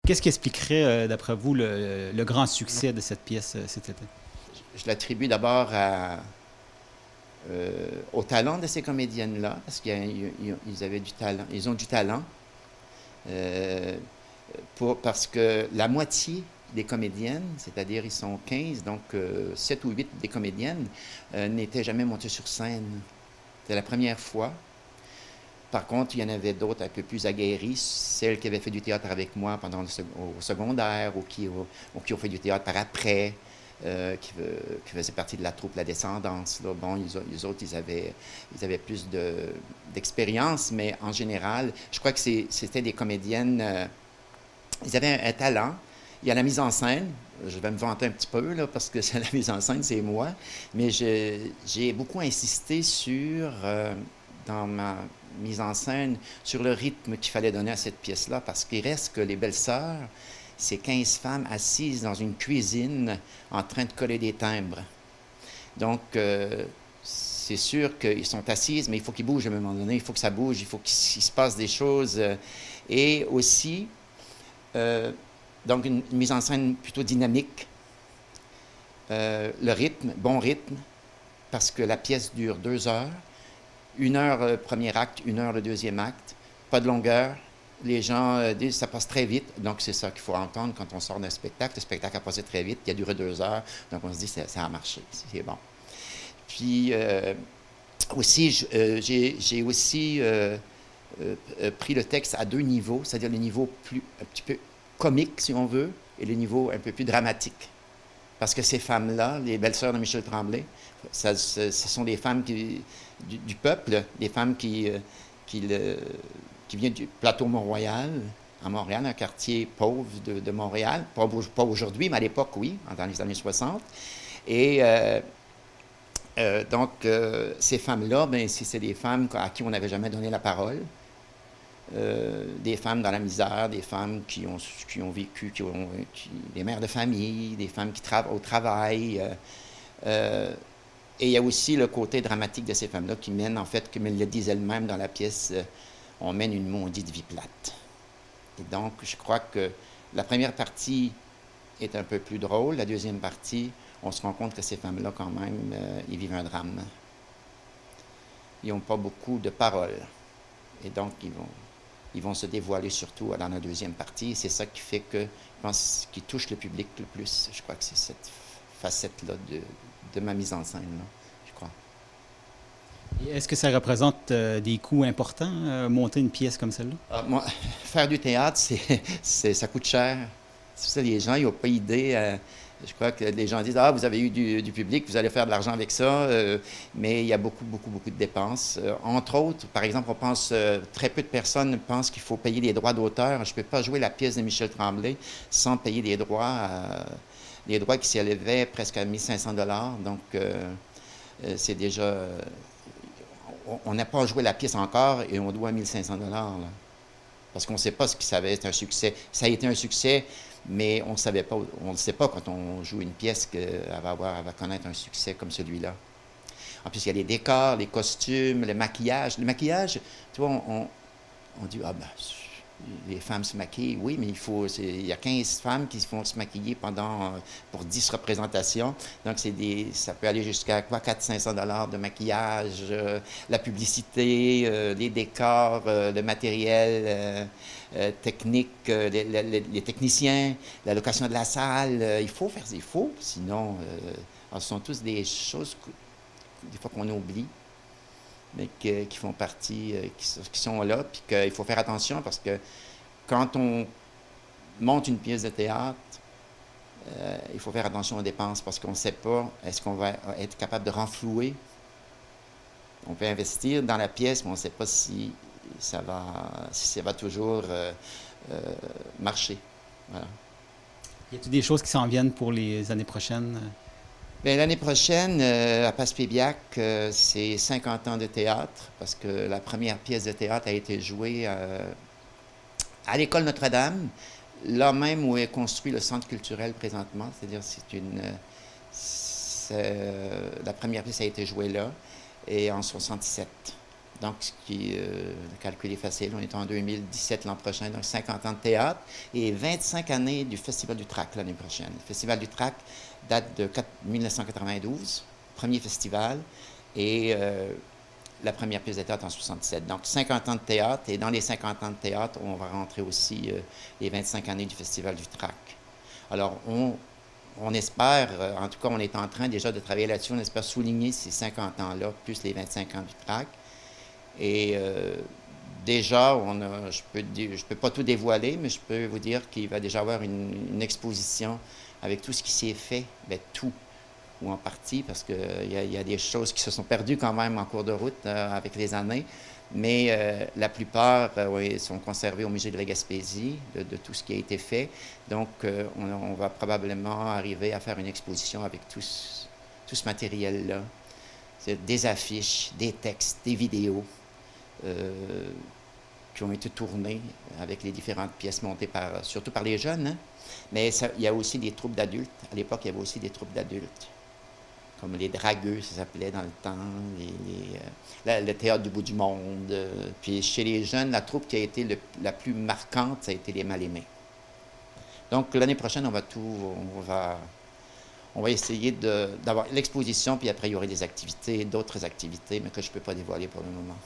Qu'est-ce qui expliquerait, d'après vous, le grand succès de cette pièce cet été? Je l'attribue d'abord au talent de ces comédiennes-là, parce qu'ils avaient du talent, ils ont du talent, euh, parce que la moitié des comédiennes, c'est-à-dire ils sont 15, donc 7 ou 8 des comédiennes, n'étaient jamais montées sur scène. C'était la première fois. Par contre, il y en avait d'autres un peu plus aguerries, celles qui avaient fait du théâtre avec moi au secondaire ou qui ont fait du théâtre par après, qui faisaient partie de la troupe La Descendance. Là. Bon, les autres, ils avaient plus d'expérience, mais en général, je crois que c'était des comédiennes, ils avaient un talent. Il y a la mise en scène. Je vais me vanter un petit peu, là, parce que la mise en scène, c'est moi. Mais j'ai beaucoup insisté dans ma mise en scène, sur le rythme qu'il fallait donner à cette pièce-là, parce qu'il reste que Les Belles-Sœurs, c'est 15 femmes assises dans une cuisine en train de coller des timbres. Donc, c'est sûr qu'ils sont assises, mais il faut qu'ils bougent à un moment donné. Il faut que ça bouge, il faut qu'il se passe des choses. Et aussi, euh, donc une mise en scène plutôt dynamique. Le rythme, bon rythme, parce que la pièce dure 2 heures. 1 heure premier acte, 1 heure le deuxième acte. Pas de longueur. Les gens disent ça passe très vite. Donc, c'est ça qu'il faut entendre quand on sort d'un spectacle. Le spectacle a passé très vite. Il a duré 2 heures. Donc, on se dit ça a marché. C'est bon. Puis, aussi, j'ai aussi pris le texte à 2 niveaux, c'est-à-dire le niveau un petit peu comique, si on veut, et le niveau un peu plus dramatique. Parce que ces femmes-là, les belles-sœurs de Michel Tremblay, ce sont des femmes du peuple, des femmes qui viennent du plateau Mont-Royal, à Montréal, un quartier pauvre de Montréal. Pas aujourd'hui, mais à l'époque, oui, dans les années 60. Et donc, ces femmes-là, ben, c'est des femmes à qui on n'avait jamais donné la parole. Des femmes dans la misère, des femmes qui ont vécu, des mères de famille, des femmes qui travaillent au travail. Et il y a aussi le côté dramatique de ces femmes-là qui mènent, en fait, comme elles le disent elles-mêmes dans la pièce, on mène une maudite vie plate. Et donc, je crois que la première partie est un peu plus drôle. La deuxième partie, on se rend compte que ces femmes-là, quand même, ils vivent un drame. Ils n'ont pas beaucoup de paroles. Et donc, ils vont se dévoiler surtout dans la deuxième partie. C'est ça qui fait que, je pense, qui touche le public le plus. Je crois que c'est cette facette-là de ma mise en scène, là, je crois. Et est-ce que ça représente des coûts importants, monter une pièce comme celle-là? Moi, faire du théâtre, ça coûte cher. C'est ça, les gens, ils n'ont pas idée. Je crois que les gens disent, ah, vous avez eu du public, vous allez faire de l'argent avec ça, mais il y a beaucoup, beaucoup, beaucoup de dépenses. Entre autres, par exemple, on pense, très peu de personnes pensent qu'il faut payer les droits d'auteur. Je ne peux pas jouer la pièce de Michel Tremblay sans payer les droits qui s'élevaient presque à 1500 $. Donc, c'est déjà. On n'a pas joué la pièce encore et on doit 1500 $. Là. Parce qu'on ne sait pas ce qui ça va être un succès. Ça a été un succès, mais on ne sait pas quand on joue une pièce qu'elle va connaître un succès comme celui-là. En plus, il y a les décors, les costumes, le maquillage. Le maquillage, tu vois, on dit, ah ben, les femmes se maquillent, oui, mais il y a 15 femmes qui vont se maquiller pour 10 représentations. Donc, ça peut aller jusqu'à quoi, 400-500 $ de maquillage, la publicité, les décors, le matériel technique, les techniciens, la location de la salle. Il faut faire, sinon, ce sont tous des choses des fois qu'on oublie, mais qui font partie, qui sont là, puis qu'il faut faire attention parce que quand on monte une pièce de théâtre, il faut faire attention aux dépenses parce qu'on ne sait pas, est-ce qu'on va être capable de renflouer. On peut investir dans la pièce, mais on ne sait pas si ça va toujours marcher. Voilà. Y a-t-il des choses qui s'en viennent pour les années prochaines? Bien, l'année prochaine, à Passepébiac, c'est 50 ans de théâtre, parce que la première pièce de théâtre a été jouée à l'école Notre-Dame, là même où est construit le centre culturel présentement. C'est-à-dire, la première pièce a été jouée là, et en 67. Donc, ce qui, le calcul est facile, on est en 2017 l'an prochain, donc 50 ans de théâtre et 25 années du Festival du Trac l'année prochaine. Le Festival du Trac date de 1992, premier festival, et la première pièce de théâtre en 67. Donc, 50 ans de théâtre, et dans les 50 ans de théâtre, on va rentrer aussi les 25 années du Festival du Trac. Alors, on espère, en tout cas, on est en train déjà de travailler là-dessus, on espère souligner ces 50 ans-là, plus les 25 ans du Trac. Et déjà, je peux pas tout dévoiler, mais je peux vous dire qu'il va déjà avoir une exposition avec tout ce qui s'est fait, bien, tout, ou en partie, parce qu'il y a des choses qui se sont perdues quand même en cours de route avec les années, mais la plupart oui, sont conservées au Musée de la Gaspésie, de tout ce qui a été fait. Donc, on va probablement arriver à faire une exposition avec tout ce matériel-là. C'est des affiches, des textes, des vidéos. Qui ont été tournées avec les différentes pièces montées surtout par les jeunes. Hein? Mais il y a aussi des troupes d'adultes. À l'époque, il y avait aussi des troupes d'adultes, comme les Dragueux, ça s'appelait dans le temps, le Théâtre du bout du monde. Puis chez les jeunes, la troupe qui a été la plus marquante, ça a été les Mal-Aimés. Donc l'année prochaine, on va essayer d'avoir l'exposition, puis après il y aura des activités, d'autres activités, mais que je ne peux pas dévoiler pour le moment.